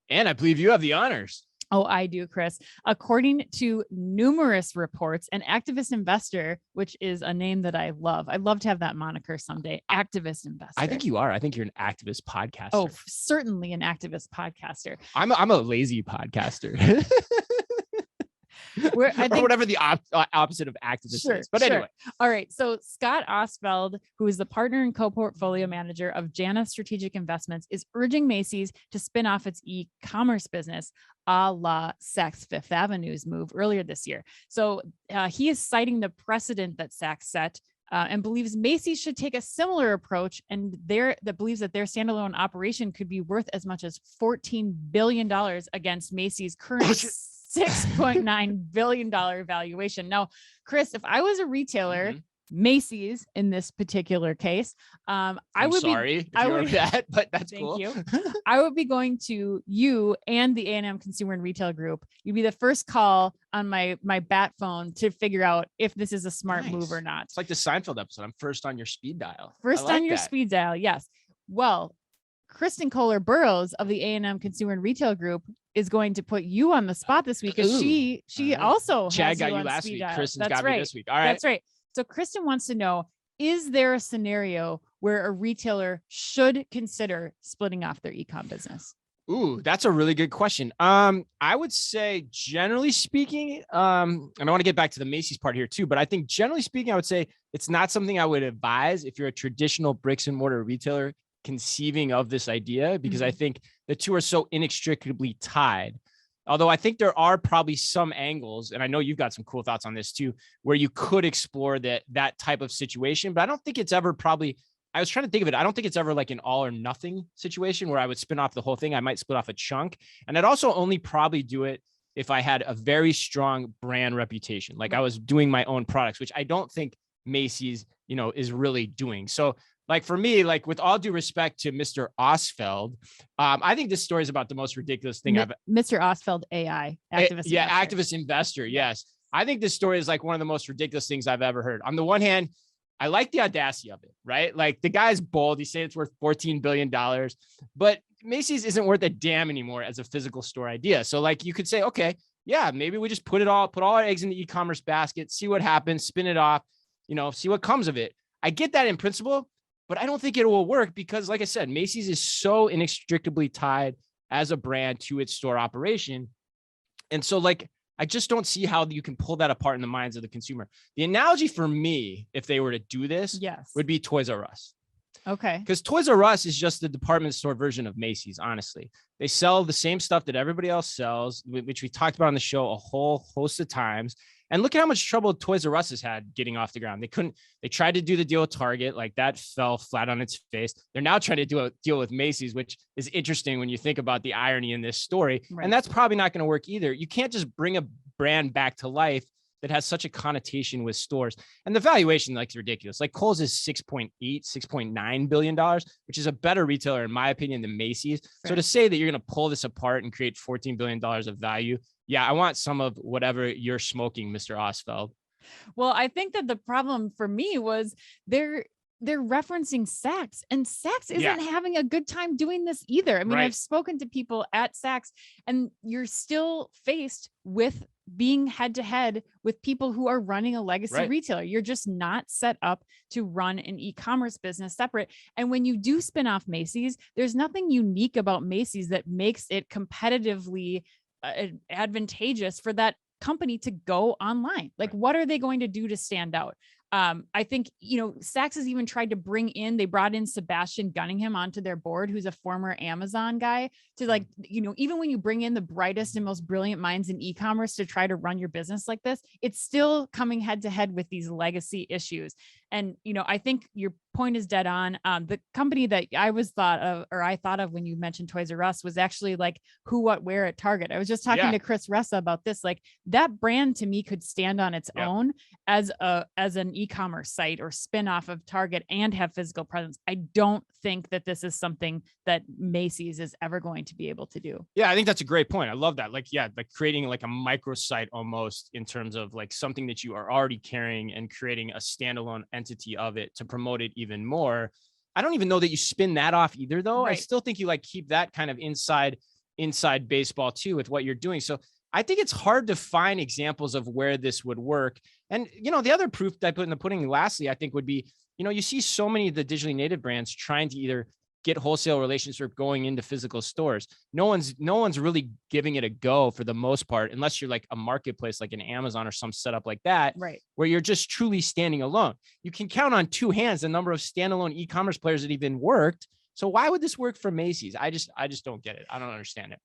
And I believe you have the honors. Oh, I do, Chris. According to numerous reports, an activist investor, which is a name that I love. I'd love to have that moniker someday. Activist investor. I think you are. I think you're an activist podcaster. Oh, certainly an activist podcaster. I'm a lazy podcaster. Or whatever the opposite of activist is. But anyway. All right. So Scott Ostfeld, who is the partner and co-portfolio manager of Jana Strategic Investments, is urging Macy's to spin off its e-commerce business, a la Saks Fifth Avenue's move earlier this year. So he is citing the precedent that Saks set and believes Macy's should take a similar approach, and that believes that their standalone operation could be worth as much as $14 billion against Macy's current $6.9 billion valuation. Now, Chris, if I was a retailer, Macy's in this particular case, I would that, but that's cool. Thank you. I would be going to you and the A&M Consumer and Retail Group. You'd be the first call on my bat phone to figure out if this is a smart move or not. It's like the Seinfeld episode. I'm first on your speed dial. Speed dial. Yes. Well, Kristen Kohler-Burrows of the A&M Consumer and Retail Group is going to put you on the spot this week, because she also Chad got you last week. Kristen's got me this week. All right. That's right. So Kristen wants to know, is there a scenario where a retailer should consider splitting off their e-com business? Ooh, that's a really good question. I would say, generally speaking, and I want to get back to the Macy's part here too, but I think generally speaking, I would say it's not something I would advise if you're a traditional bricks and mortar retailer conceiving of this idea, because I think the two are so inextricably tied. Although I think there are probably some angles, and I know you've got some cool thoughts on this too, where you could explore that type of situation, but I don't think it's ever I was trying to think of it. I don't think it's ever like an all or nothing situation where I would spin off the whole thing. I might split off a chunk. And I'd also only probably do it if I had a very strong brand reputation. Like I was doing my own products, which I don't think Macy's, is really doing. So like for me, like with all due respect to Mr. Ostfeld, I think this story is about the most ridiculous thing Mr. Ostfeld, AI, activist. Activist investor. Yes. I think this story is like one of the most ridiculous things I've ever heard. On the one hand, I like the audacity of it, right? Like the guy's bold. He's saying it's worth $14 billion, but Macy's isn't worth a damn anymore as a physical store idea. So like you could say, okay, yeah, maybe we just put all our eggs in the e-commerce basket, see what happens, spin it off, see what comes of it. I get that in principle, but I don't think it will work because, like I said, Macy's is so inextricably tied as a brand to its store operation. And so like, I just don't see how you can pull that apart in the minds of the consumer. The analogy for me, if they were to do this, would be Toys R Us. Okay. Because Toys R Us is just the department store version of Macy's, honestly. They sell the same stuff that everybody else sells, which we talked about on the show a whole host of times. And look at how much trouble Toys R Us has had getting off the ground. They tried to do the deal with Target, like that fell flat on its face. They're now trying to do a deal with Macy's, which is interesting when you think about the irony in this story. Right. And that's probably not going to work either. You can't just bring a brand back to life that has such a connotation with stores. And the valuation, like, is ridiculous. Like Kohl's is $6.9 billion, which is a better retailer, in my opinion, than Macy's. Right. So to say that you're going to pull this apart and create $14 billion of value, yeah, I want some of whatever you're smoking, Mr. Ostfeld. Well, I think that the problem for me was they're referencing Saks, and Saks isn't having a good time doing this either. I mean, I've spoken to people at Saks, and you're still faced with being head to head with people who are running a legacy retailer. You're just not set up to run an e-commerce business separate. And when you do spin off Macy's, there's nothing unique about Macy's that makes it competitively advantageous for that company to go online. Like, what are they going to do to stand out? I think, Saks has even tried to they brought in Sebastian Gunningham onto their board, who's a former Amazon guy, to even when you bring in the brightest and most brilliant minds in e-commerce to try to run your business like this, it's still coming head to head with these legacy issues. And, I think your point is dead on. The company that I thought of when you mentioned Toys R Us was actually like Who, What, Where at Target. I was just talking to Chris Ressa about this. Like, that brand to me could stand on its own as an e-commerce site or spin-off of Target and have physical presence. I don't think that this is something that Macy's is ever going to be able to do. Yeah, I think that's a great point. I love that. Like creating like a microsite almost, in terms of like something that you are already carrying and creating a standalone entity of it to promote it even more. I don't even know that you spin that off either, though. I still think you keep that kind of inside inside baseball too with what you're doing. So I think it's hard to find examples of where this would work. And, the other proof that I put in the pudding, lastly, I think would be, you see so many of the digitally native brands trying to either get wholesale relations or going into physical stores. No one's really giving it a go for the most part, unless you're like a marketplace, like an Amazon or some setup like that, right, where you're just truly standing alone. You can count on two hands the number of standalone e-commerce players that even worked. So why would this work for Macy's? I just don't get it. I don't understand it.